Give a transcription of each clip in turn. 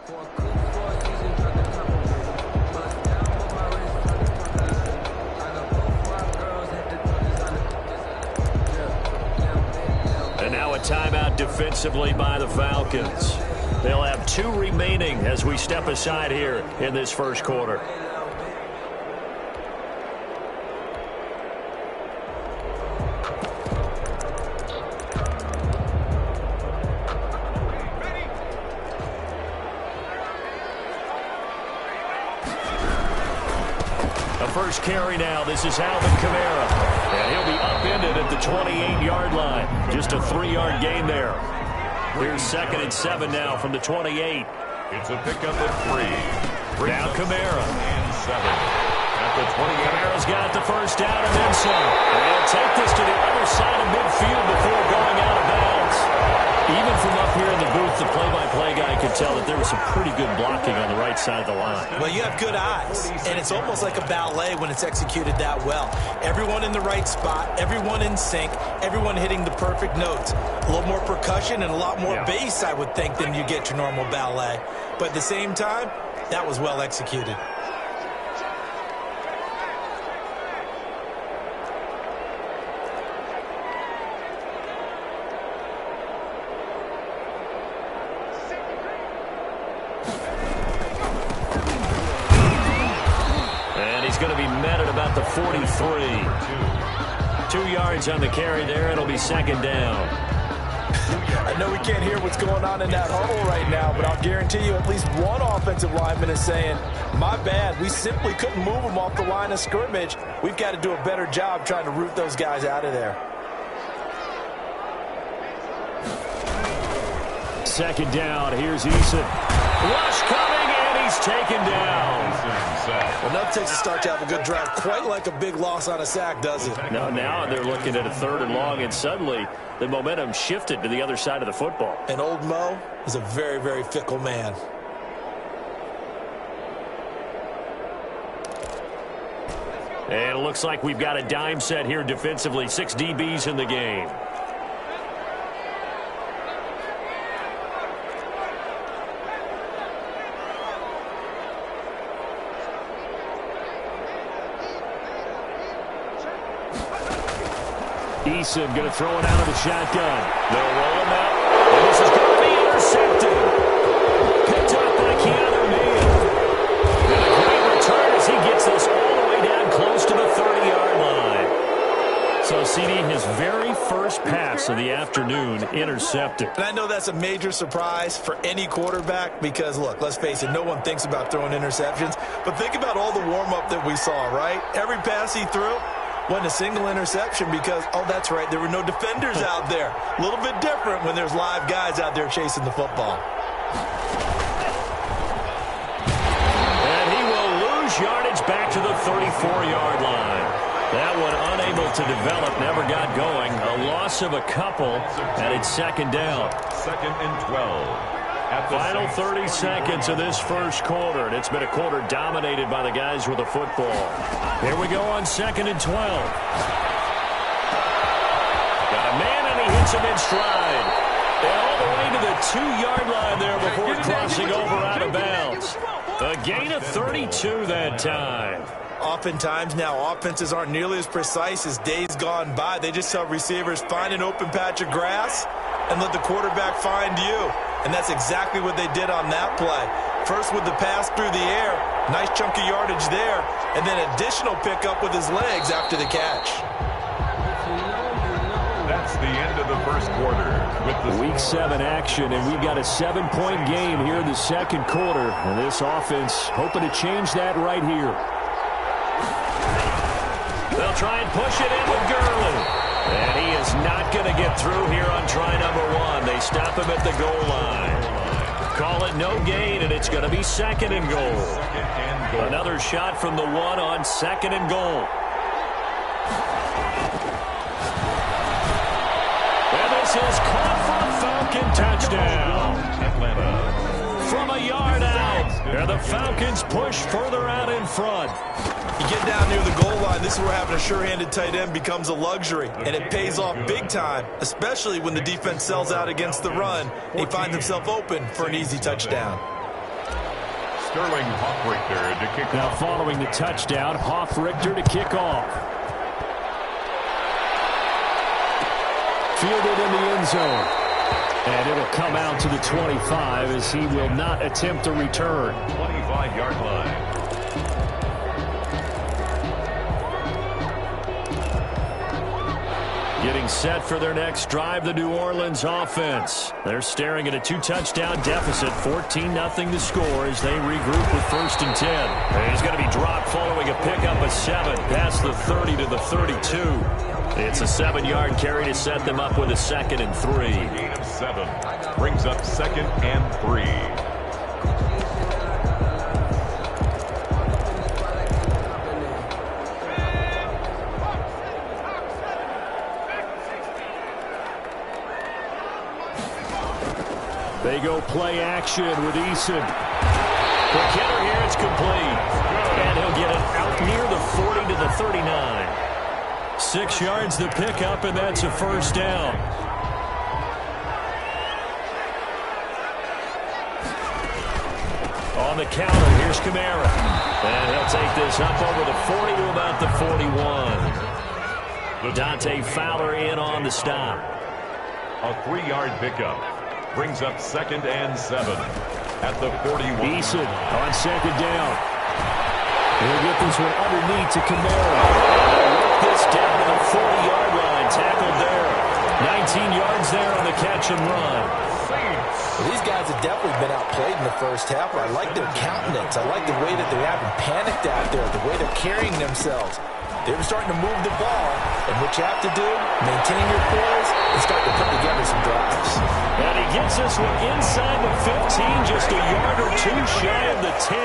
And now a timeout defensively by the Falcons. They'll have 2 remaining as we step aside here in this first quarter. First carry now. This is Alvin Kamara. And he'll be upended at the 28-yard line. Just a 3-yard gain there. Here's 2nd and 7 now from the 28. It's a pickup at 3. Now Kamara. And 7. At the 28. Kamara's got the first down and then some. And he'll take this to the other side of midfield before going out of bounds. Even from up here in the booth, the play-by-play guy could tell that there was some pretty good blocking on the right side of the line. Well, you have good eyes, and it's almost like a ballet when it's executed that well. Everyone in the right spot, everyone in sync, everyone hitting the perfect notes. A little more percussion and a lot more bass, I would think, than you get your normal ballet. But at the same time, that was well executed. Going to be met at about the 43. 2 yards on the carry there. It'll be 2nd down. I know we can't hear what's going on in that huddle right now, but I'll guarantee you at least one offensive lineman is saying, my bad, we simply couldn't move them off the line of scrimmage. We've got to do a better job trying to root those guys out of there. 2nd down. Here's Eason. Rush coming, and he's taken down. Well, nothing takes a start to have a good drive quite like a big loss on a sack, does it? No, now they're looking at a 3rd and long, and suddenly the momentum shifted to the other side of the football. And old Mo is a very, very fickle man. And it looks like we've got a dime set here defensively. 6 DBs in the game. Eason going to throw it out of the shotgun. They'll roll him out. And this is going to be intercepted. Picked up by Keanu Neal. And a great return as he gets this all the way down close to the 30-yard line. So, CD, his very first pass of the afternoon intercepted. And I know that's a major surprise for any quarterback because, look, let's face it, no one thinks about throwing interceptions. But think about all the warm-up that we saw, right? Every pass he threw wasn't a single interception because, oh, that's right, there were no defenders out there. A little bit different when there's live guys out there chasing the football. And he will lose yardage back to the 34-yard line. That one unable to develop, never got going. A loss of a couple, and it's 2nd down. 2nd and 12. Final 30 seconds of this first quarter, and it's been a quarter dominated by the guys with the football. Here we go on 2nd and 12. Got a man, and he hits him in stride. And all the way to the 2-yard line there before crossing over out of bounds. A gain of 32 that time. Oftentimes now, offenses aren't nearly as precise as days gone by. They just tell receivers, find an open patch of grass and let the quarterback find you. And that's exactly what they did on that play. First with the pass through the air, nice chunk of yardage there, and then additional pickup with his legs after the catch. That's the end of the first quarter. With the Week 7 action, and we've got a 7-point game here in the second quarter. And this offense hoping to change that right here. They'll try and push it in with Gurley. And he is not going to get through here on try number 1. They stop him at the goal line. Call it no gain, and it's going to be 2nd and goal. Another shot from the 1 on 2nd and goal. And this is caught for a Falcon touchdown. Atlanta. From a yard out, and the Falcons push further out in front. You get down near the goal line, this is where having a sure-handed tight end becomes a luxury, and it pays off big time, especially when the defense sells out against the run and he finds himself open for an easy touchdown. Sterling Hoffrichter to kick Now off. following the touchdown, Hoffrichter to kick off. Fielded in the end zone. And it'll come out to the 25 as he will not attempt a return. 25-yard line. Getting set for their next drive, the New Orleans offense. They're staring at a 2-touchdown deficit, 14-0 to score as they regroup with 1st and 10. And he's going to be dropped following a pickup of 7 past the 30 to the 32. It's a 7-yard carry to set them up with a 2nd and 3. Gain of 7 brings up 2nd and 3. They go play action with Eason. The killer here, it's complete. And he'll get it out near the 40 to the 39. 6 yards to pick up, and that's a 1st down. On the counter, here's Kamara. And he'll take this up over the 40 to about the 41. Dante Fowler in on the stop. A 3-yard pickup brings up 2nd and 7 at the 41. Eason on 2nd down. He'll get this one underneath to Kamara. Work this down to the 40-yard line. Tackled there. 19 yards there on the catch and run. Well, these guys have definitely been outplayed in the first half. I like their countenance. I like the way that they haven't panicked out there, the way they're carrying themselves. They were starting to move the ball, and what you have to do, maintain your poise and start to put together some drives. And he gets this one inside the 15, just a yard or 2 shy of the 10.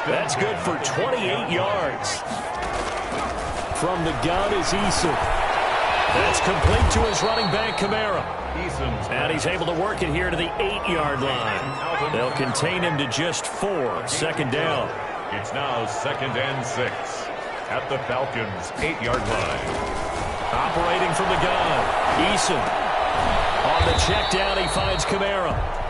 That's good for 28 yards. From the gun is Eason. That's complete to his running back, Kamara. And he's able to work it here to the 8-yard line. They'll contain him to just 4. 2nd down. It's now 2nd and 6 at the Falcons' 8-yard line. Operating from the gun, Eason. On the check down, he finds Kamara.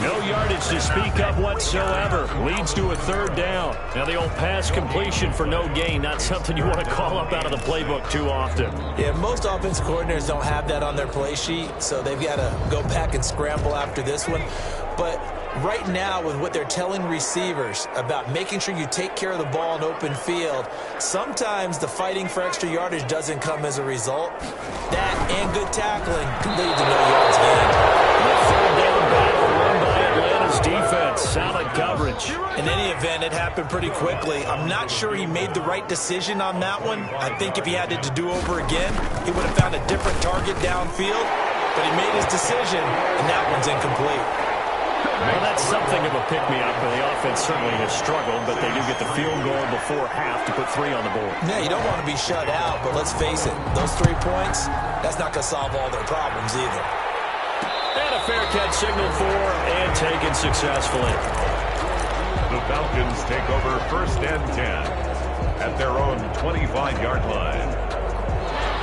No yardage to speak of whatsoever. Leads to a 3rd down. Now the old pass completion for no gain, not something you want to call up out of the playbook too often. Yeah, most offensive coordinators don't have that on their play sheet, so they've got to go back and scramble after this one. But right now, with what they're telling receivers about making sure you take care of the ball in open field, sometimes the fighting for extra yardage doesn't come as a result. That and good tackling can lead to no yards gained. The 3rd down battle run by Atlanta's defense. Solid coverage. In any event, it happened pretty quickly. I'm not sure he made the right decision on that one. I think if he had it to do over again, he would have found a different target downfield. But he made his decision, and that one's incomplete. Well, that's something of a pick-me-up, and the offense certainly has struggled, but they do get the field goal before half to put 3 on the board. Yeah, you don't want to be shut out, but let's face it, those 3 points, that's not going to solve all their problems either. And a fair catch signal for and taken successfully. The Falcons take over 1st and 10 at their own 25-yard line.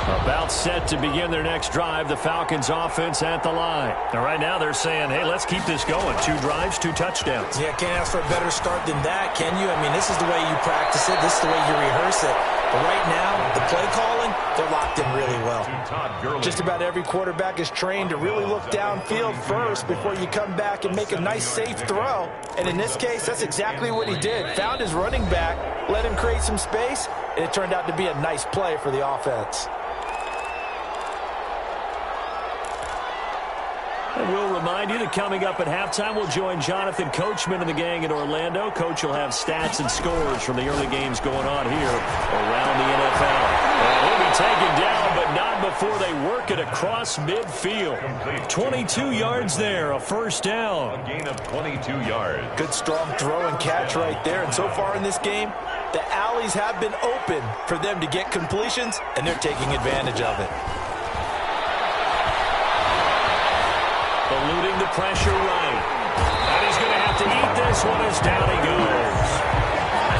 About set to begin their next drive, the Falcons offense at the line. And right now they're saying, hey, let's keep this going. 2 drives, 2 touchdowns. Yeah, can't ask for a better start than that, can you? I mean, this is the way you practice it. This is the way you rehearse it. But right now, the play calling, they're locked in really well. Just about every quarterback is trained to really look downfield first before you come back and make a nice, safe throw. And in this case, that's exactly what he did. Found his running back, let him create some space, and it turned out to be a nice play for the offense. And we'll remind you that coming up at halftime, we'll join Jonathan Coachman and the gang in Orlando. Coach will have stats and scores from the early games going on here around the NFL. And he'll be taken down, but not before they work it across midfield. 22 yards there, a 1st down. A gain of 22 yards. Good strong throw and catch right there. And so far in this game, the alleys have been open for them to get completions, and they're taking advantage of it. Eluding the pressure right. And he's going to have to eat this one as down he goes.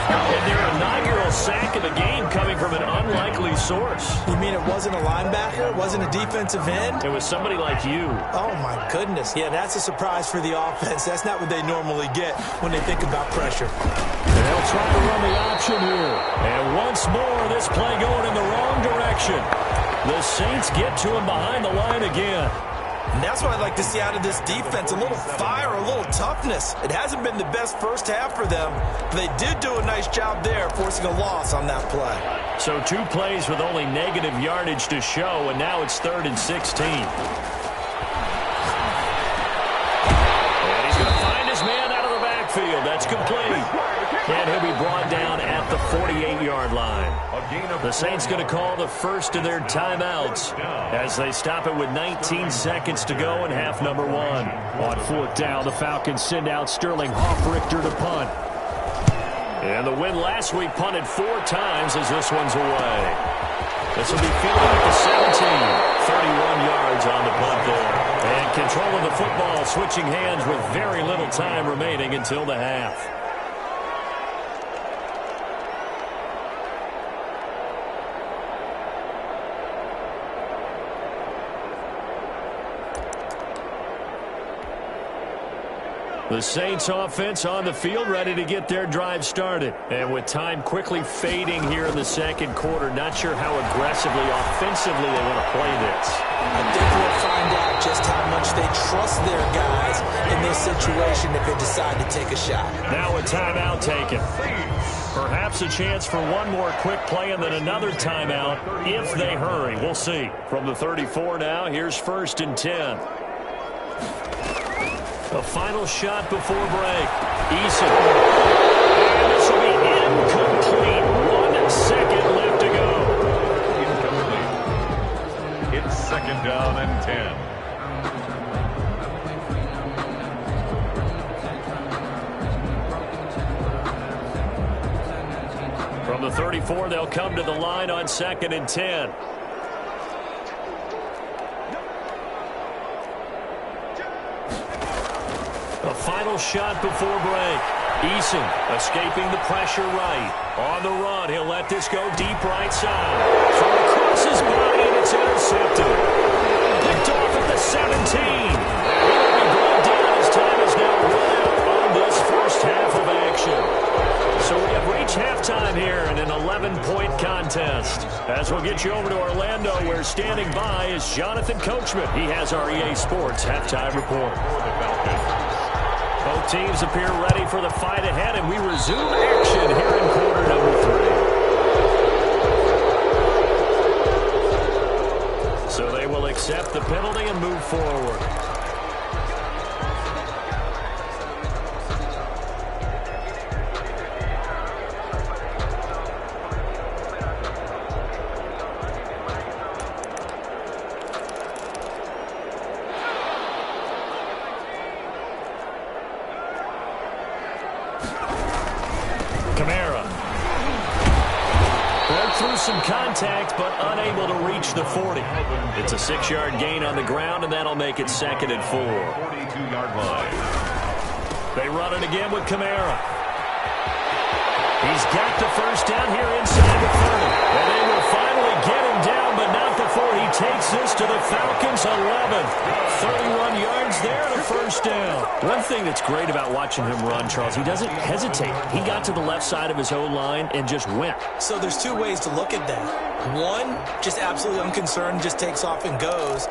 And their inaugural sack of the game coming from an unlikely source. You mean it wasn't a linebacker? It wasn't a defensive end? It was somebody like you. Oh, my goodness. Yeah, that's a surprise for the offense. That's not what they normally get when they think about pressure. And they'll try to run the option here. And once more, this play going in the wrong direction. The Saints get to him behind the line again. And that's what I'd like to see out of this defense, a little fire, a little toughness. It hasn't been the best first half for them, but they did do a nice job there, forcing a loss on that play. So 2 plays with only negative yardage to show, and now it's 3rd and 16. And he's going to find his man out of the backfield. That's complete. And he'll be brought down at the 48-yard line. The Saints going to call the first of their timeouts as they stop it with 19 seconds to go in half number 1. On 4th down, the Falcons send out Sterling Hoffrichter to punt. And the win last week punted 4 times as this one's away. This will be fielded at the 17. 31 yards on the punt there. And control of the football switching hands with very little time remaining until the half. The Saints offense on the field, ready to get their drive started. And with time quickly fading here in the second quarter, not sure how aggressively, offensively they want to play this. I think we'll find out just how much they trust their guys in this situation if they decide to take a shot. Now a timeout taken. Perhaps a chance for one more quick play and then another timeout if they hurry. We'll see. From the 34 now, here's 1st and 10. A final shot before break. Eason. And this will be incomplete. 1 second left to go. Incomplete. It's 2nd down and 10. From the 34, they'll come to the line on 2nd and 10. A final shot before break. Eason escaping the pressure right. On the run, he'll let this go deep right side. Throw across his body, and it's intercepted. Picked off at the 17. He will be brought down as time is now run out on this first half of action. So we have reached halftime here in an 11-point contest. As we'll get you over to Orlando, where standing by is Jonathan Coachman. He has our EA Sports halftime report. Both teams appear ready for the fight ahead, and we resume action here in quarter number 3. So they will accept the penalty and move forward. Some contact, but unable to reach the 40. It's a 6-yard gain on the ground, and that'll make it 2nd and 4. 42-yard line. They run it again with Kamara. He's got the first down here inside the 30. And they will finally get him down, but not before he takes this to the Falcons' 11. 31 yards there and a first down. One thing that's great about watching him run, Charles, he doesn't hesitate. He got to the left side of his own line and just went. So there's 2 ways to look at that. One, just absolutely unconcerned, just takes off and goes.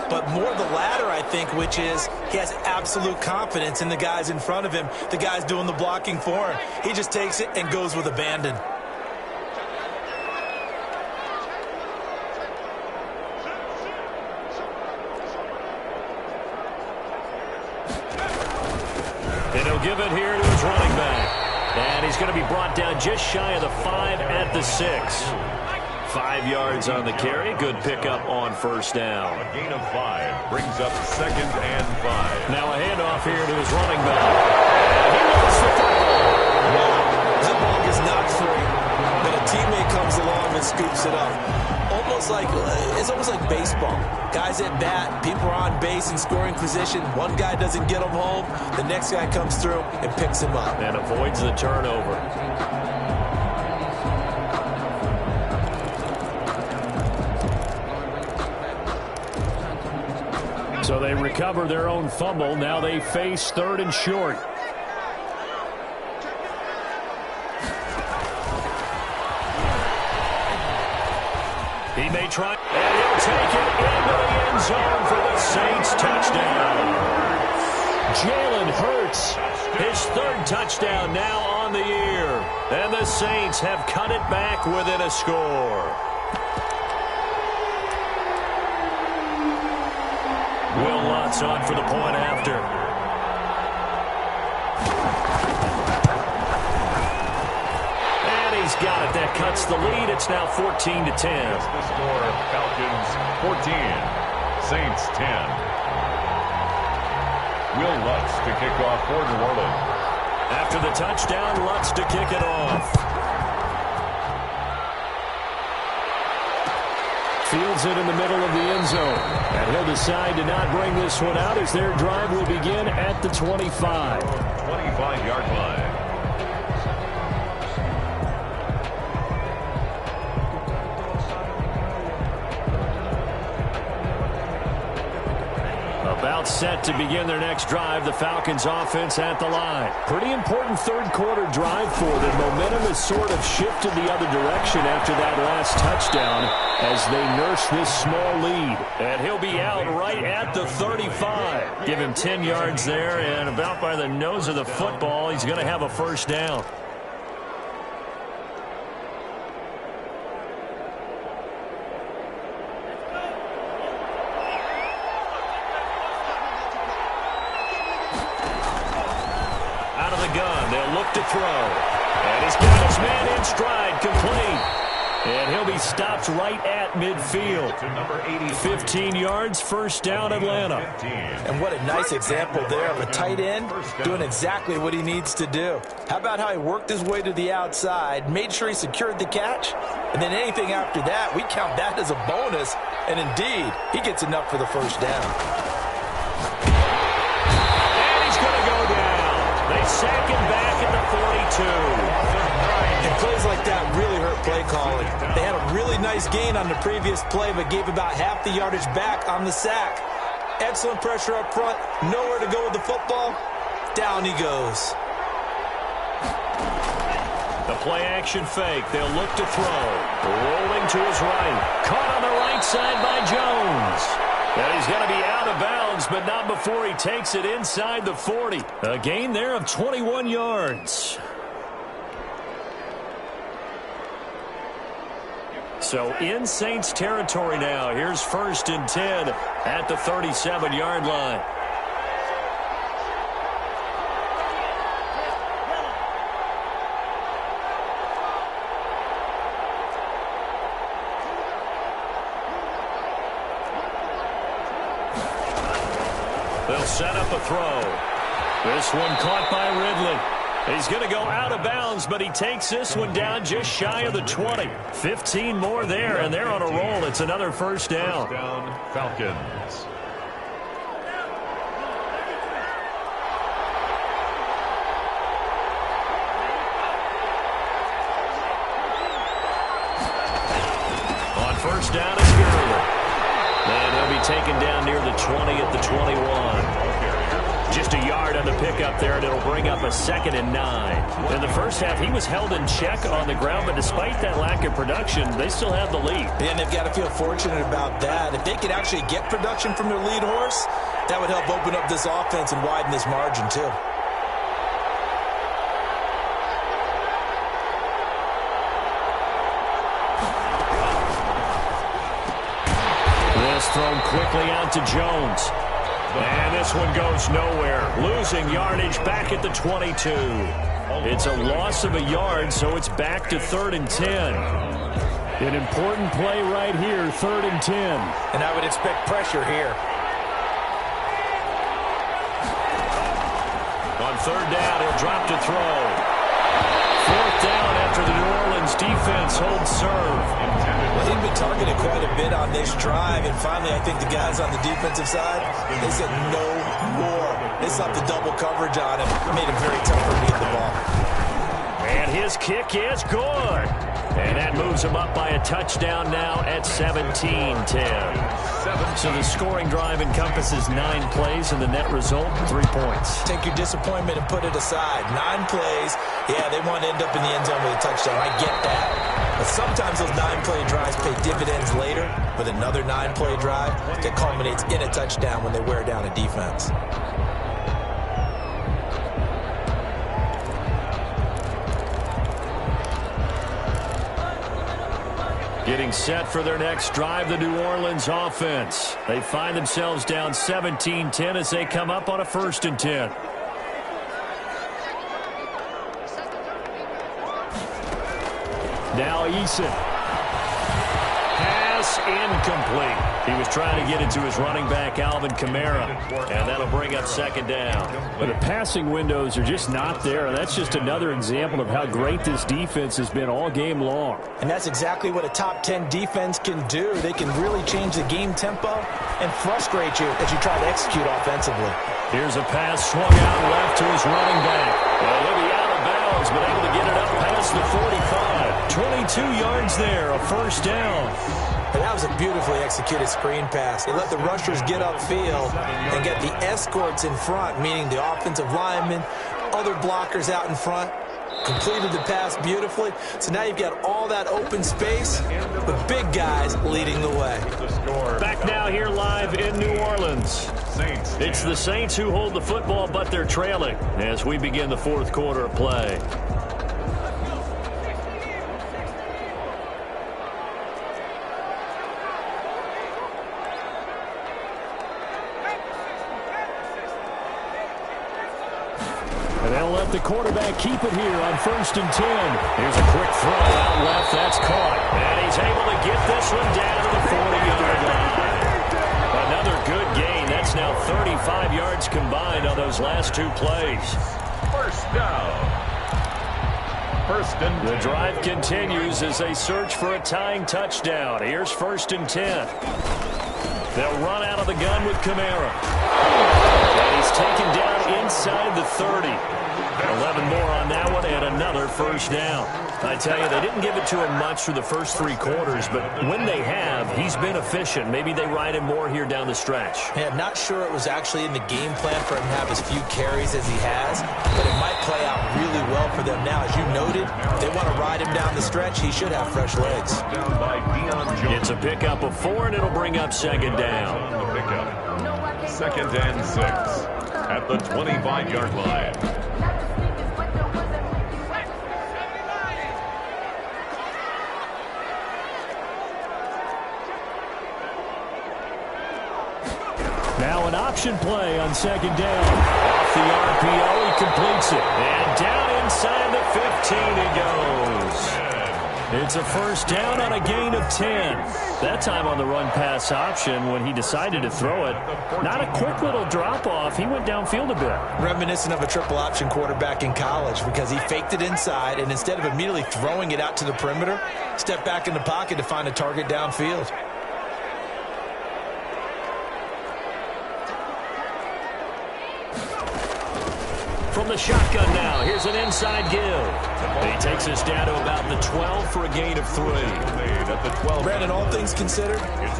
But more the latter, I think, which is he has absolute confidence in the guys in front of him, the guys doing the blocking for him. He just takes it and goes with abandon. And he'll give it here to his running back. And he's going to be brought down just shy of the 5 at the 6. 5 yards on the carry. Good pickup on first down. A gain of 5 brings up 2nd and 5. Now a handoff here to his running back. And he lost the football. That ball gets knocked free, but a teammate comes along and scoops it up. It's almost like baseball. Guys at bat, people are on base in scoring position. One guy doesn't get him home. The next guy comes through and picks him up. And avoids the turnover. So they recover their own fumble. Now they face 3rd and short. He may try, and he'll take it into the end zone for the Saints touchdown. Jalen Hurts, his 3rd touchdown now on the year. And the Saints have cut it back within a score. Will Lutz on for the point after. And he's got it. That cuts the lead. It's now 14-10. That's the score. Falcons 14, Saints 10. Will Lutz to kick off for New Orleans. After the touchdown, Lutz to kick it off. Fields it in the middle of the end zone. And he'll decide to not bring this one out as their drive will begin at the 25. 25-yard line. About set to begin their next drive. The Falcons offense at the line. Pretty important 3rd quarter drive for them. Momentum has sort of shifted the other direction after that last touchdown as they nurse this small lead. And he'll be out right at the 35. Give him 10 yards there, and about by the nose of the football, he's going to have a 1st down. To throw. And he's got his man in stride, complete. And he'll be stopped right at midfield. 15 yards, 1st down, Atlanta. And what a nice example there of a tight end doing exactly what he needs to do. How about how he worked his way to the outside, made sure he secured the catch, and then anything after that, we count that as a bonus. And indeed, he gets enough for the 1st down. And he's going to go down. They sack him back at the 42. And plays like that really hurt play calling. They had a really nice gain on the previous play, but gave about half the yardage back on the sack. Excellent pressure up front. Nowhere to go with the football. Down he goes. The play action fake. They'll look to throw. Rolling to his right. Caught on the right side by Jones. And he's going to be out of bounds, but not before he takes it inside the 40. A gain there of 21 yards. So in Saints territory now. Here's 1st and 10 at the 37-yard line. They'll set up a throw. This one caught by Ridley. He's going to go out of bounds, but he takes this one down just shy of the 20. 15 more there, and they're on a roll. It's another 1st down. 1st down, Falcons. On 1st down is Gurley. And he'll be taken down near the 20 at the 21. Just a yard on the pickup there, and it'll bring up a 2nd and 9. In the first half, he was held in check on the ground, but despite that lack of production, they still have the lead. And they've got to feel fortunate about that. If they could actually get production from their lead horse, that would help open up this offense and widen this margin, too. This thrown quickly out to Jones. And this one goes nowhere. Losing yardage back at the 22. It's a loss of a yard, so it's back to 3rd and 10. An important play right here, 3rd and 10. And I would expect pressure here. On 3rd down, he'll drop to throw. 4th down after the New Orleans defense holds serve. Well, he'd been targeted quite a bit on this drive, and finally I think the guys on the defensive side, they said no more. They slapped the double coverage on him. It made it very tough for him to get the ball. And his kick is good. And that moves him up by a touchdown now at 17-10. So the scoring drive encompasses 9 plays, and the net result, 3 points. Take your disappointment and put it aside. 9 plays. Yeah, they want to end up in the end zone with a touchdown. I get that. But sometimes those 9-play drives pay dividends later with another 9-play drive that culminates in a touchdown when they wear down a defense. Getting set for their next drive, the New Orleans offense. They find themselves down 17-10 as they come up on a 1st and 10. Now Eason. Pass incomplete. He was trying to get it to his running back, Alvin Kamara, and that'll bring up 2nd down. But the passing windows are just not there. That's just another example of how great this defense has been all game long. And that's exactly what a top 10 defense can do. They can really change the game tempo and frustrate you as you try to execute offensively. Here's a pass swung out left to his running back. Well, he'll be out of bounds, but able to get it up past the 45. 22 yards there, a 1st down. And that was a beautifully executed screen pass. They let the rushers get upfield and get the escorts in front, meaning the offensive linemen, other blockers out in front. Completed the pass beautifully. So now you've got all that open space with big guys leading the way. Back now here live in New Orleans. It's the Saints who hold the football, but they're trailing as we begin the 4th quarter of play. The quarterback keep it here on 1st and 10. Here's a quick throw out left. That's caught. And he's able to get this one down to the 40-yard line. Another good gain. That's now 35 yards combined on those last 2 plays. 1st down. 1st and 10. The drive continues as they search for a tying touchdown. Here's 1st and 10. They'll run out of the gun with Kamara. And he's taken down inside the 30. 11 more on that one and another 1st down. I tell you, they didn't give it to him much for the first 3 quarters, but when they have, he's been efficient. Maybe they ride him more here down the stretch. Yeah, I'm not sure it was actually in the game plan for him to have as few carries as he has, but it might play out really well for them now. As you noted, if they want to ride him down the stretch, he should have fresh legs. It's a pickup of 4, and it'll bring up 2nd down. 2nd and 6 at the 25-yard line. Now an option play on 2nd down. Off the RPO, he completes it. And down inside the 15 he goes. It's a 1st down on a gain of 10. That time on the run-pass option when he decided to throw it. Not a quick little drop-off. He went downfield a bit. Reminiscent of a triple option quarterback in college because he faked it inside, and instead of immediately throwing it out to the perimeter, stepped back in the pocket to find a target downfield. From the shotgun now, here's an inside give. He takes us down to about the 12 for a gain of 3. Brandon, all things considered,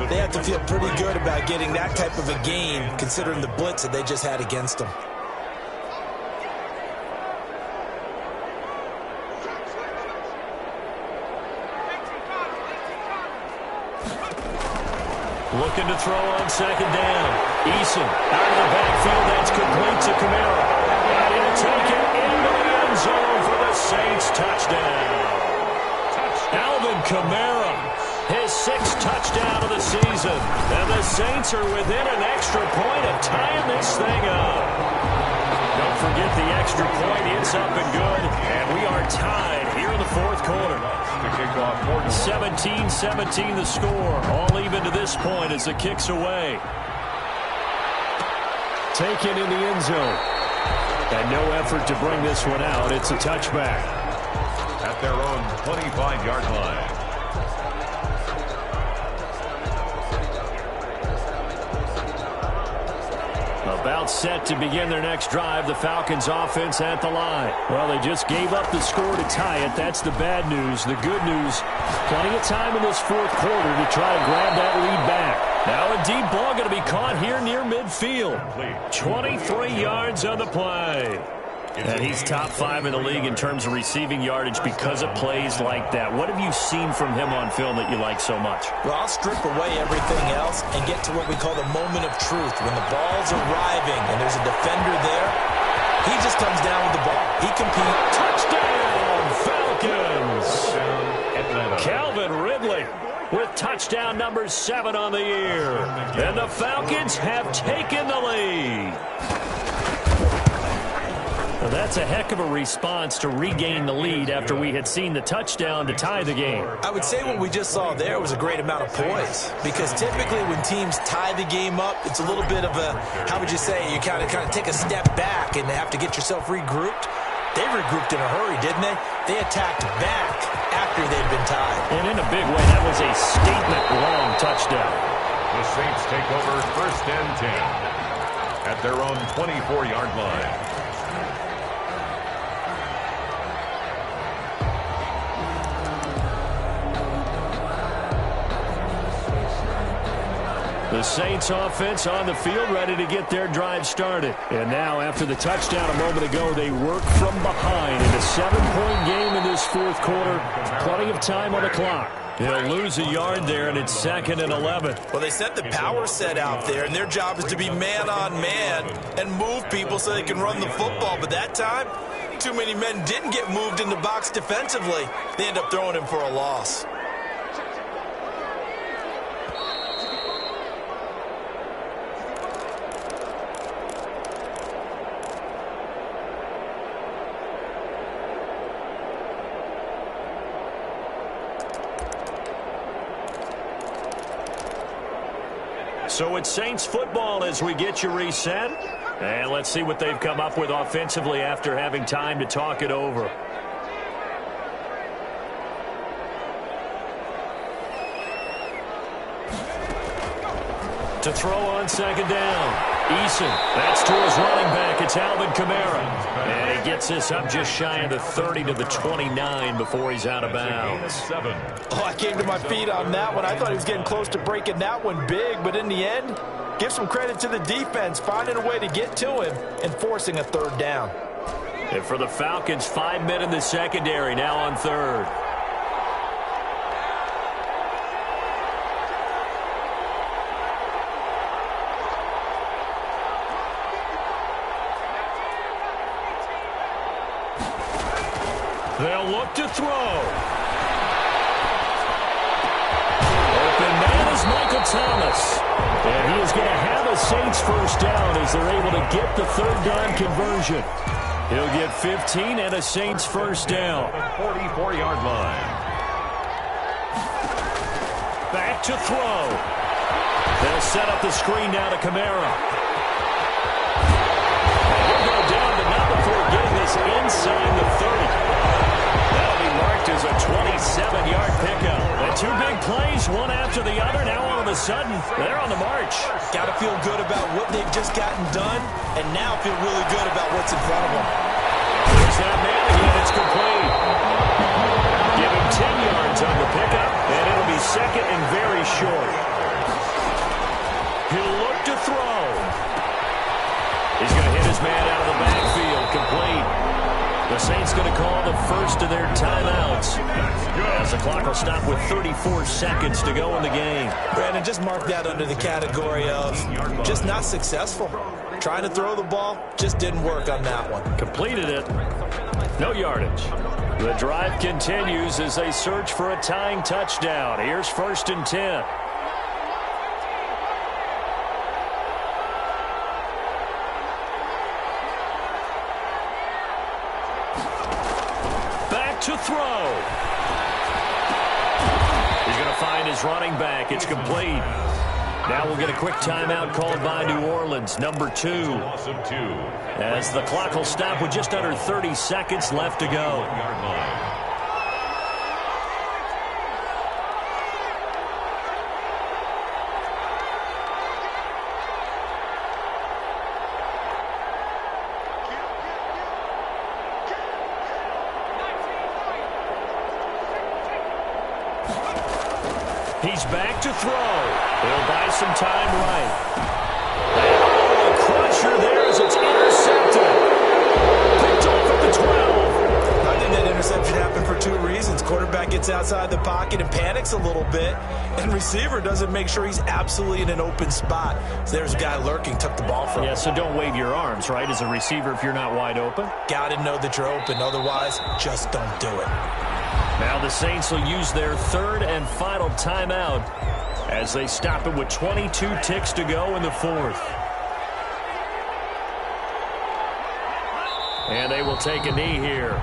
they have to feel pretty good about getting that type of a gain considering the blitz that they just had against them. Looking to throw on 2nd down. Eason out of the backfield. That's complete to Kamara. And he'll take it into the end zone for the Saints touchdown. Alvin Kamara, his 6th touchdown of the season. And the Saints are within an extra point of tying this thing up. Don't forget the extra point. It's up and good. And we are tied here in the 4th quarter. 17-17 the score. All even to this point as the kick's away. Taken in the end zone. And no effort to bring this one out. It's a touchback. At their own 25-yard line. About set to begin their next drive, the Falcons offense at the line. Well, they just gave up the score to tie it. That's the bad news. The good news, plenty of time in this fourth quarter to try to grab that lead back. Now a deep ball going to be caught here near midfield. 23 yards on the play. And he's top 5 in the league in terms of receiving yardage because of plays like that. What have you seen from him on film that you like so much? Well, I'll strip away everything else and get to what we call the moment of truth. When the ball's arriving and there's a defender there, he just comes down with the ball. He competes. Touchdown, Falcons! Calvin Ridley with touchdown number 7 on the year. And the Falcons have taken the lead. Well, that's a heck of a response to regain the lead after we had seen the touchdown to tie the game. I would say what we just saw there was a great amount of poise, because typically when teams tie the game up, it's a little bit of a, how would you say, you kind of take a step back and have to get yourself regrouped. They regrouped in a hurry, didn't they? They attacked back after they'd been tied. And in a big way, that was a statement long touchdown. The Saints take over 1st and 10 at their own 24-yard line. The Saints offense on the field, ready to get their drive started. And now, after the touchdown a moment ago, they work from behind in a 7-point game in this fourth quarter. Plenty of time on the clock. He'll lose a yard there, and it's 2nd and 11. Well, they set the power set out there, and their job is to be man-on-man and move people so they can run the football. But that time, too many men didn't get moved in the box defensively. They end up throwing him for a loss. So it's Saints football as we get you reset. And let's see what they've come up with offensively after having time to talk it over. To throw on 2nd down. Eason, that's to his running back. It's Alvin Kamara. And he gets this up just shy of the 30 to the 29 before he's out of bounds. Oh, I came to my feet on that one. I thought he was getting close to breaking that one big, but in the end, give some credit to the defense, finding a way to get to him and forcing a 3rd down. And for the Falcons, 5 men in the secondary now on 3rd. They'll look to throw. Open man is Michael Thomas. And he is going to have a Saints 1st down as they're able to get the 3rd down conversion. He'll get 15 and a Saints 1st down. 44-yard line. Back to throw. They'll set up the screen now to Kamara. He'll go down, but not before getting this inside the 30. As a 27-yard pickup. And 2 big plays, one after the other. Now all of a sudden, they're on the march. Got to feel good about what they've just gotten done, and now feel really good about what's in front of them. There's that man again. It's complete. Give him 10 yards on the pickup, and it'll be 2nd and very short. He'll look to throw. He's going to hit his man out of the backfield. Complete. The Saints going to call the first of their timeouts as the clock will stop with 34 seconds to go in the game. Brandon, just mark that under the category of just not successful. Trying to throw the ball, just didn't work on that one. Completed it. No yardage. The drive continues as they search for a tying touchdown. Here's 1st and 10. To throw. He's going to find his running back. It's complete. Now we'll get a quick timeout called by New Orleans, number 2. As the clock will stop with just under 30 seconds left to go. He's back to throw. He'll buy some time right. And a crusher there as it's intercepted. Picked off at the 12. I think that interception happened for two reasons. Quarterback gets outside the pocket and panics a little bit, and receiver doesn't make sure he's absolutely in an open spot. So there's a guy lurking, took the ball from him. Yeah, so don't wave your arms, right, as a receiver if you're not wide open. Got to know that you're open. Otherwise, just don't do it. Now the Saints will use their third and final timeout as they stop it with 22 ticks to go in the fourth. And they will take a knee here.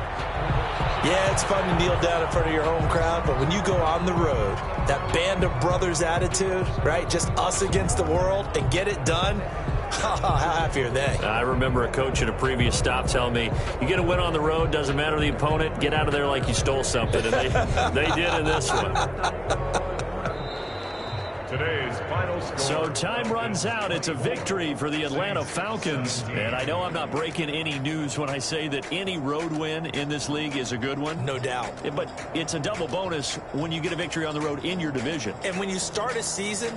Yeah, it's fun to kneel down in front of your home crowd, but when you go on the road, that band of brothers attitude, right, just us against the world, and get it done, how happy are they? I remember a coach at a previous stop telling me, you get a win on the road, doesn't matter the opponent, get out of there like you stole something, and they did in this one. Today's final score. So time runs out. It's a victory for the Atlanta Falcons. And I know I'm not breaking any news when I say that any road win in this league is a good one. No doubt. But it's a double bonus when you get a victory on the road in your division. And when you start a season,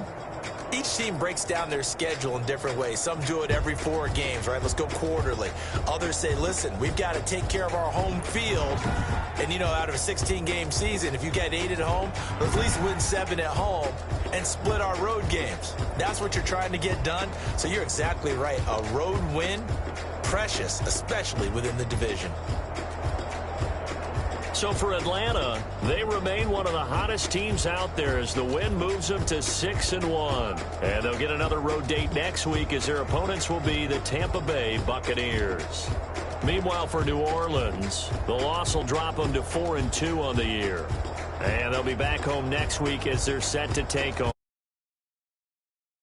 each team breaks down their schedule in different ways. Some do it every 4 games, right? Let's go quarterly. Others say, listen, we've got to take care of our home field. And, you know, out of a 16-game season, if you get 8 at home, let's at least win 7 at home and split our road games. That's what you're trying to get done. So you're exactly right. A road win, precious, especially within the division. So for Atlanta, they remain one of the hottest teams out there as the win moves them to 6-1. And they'll get another road date next week as their opponents will be the Tampa Bay Buccaneers. Meanwhile, for New Orleans, the loss will drop them to 4-2 on the year. And they'll be back home next week as they're set to take on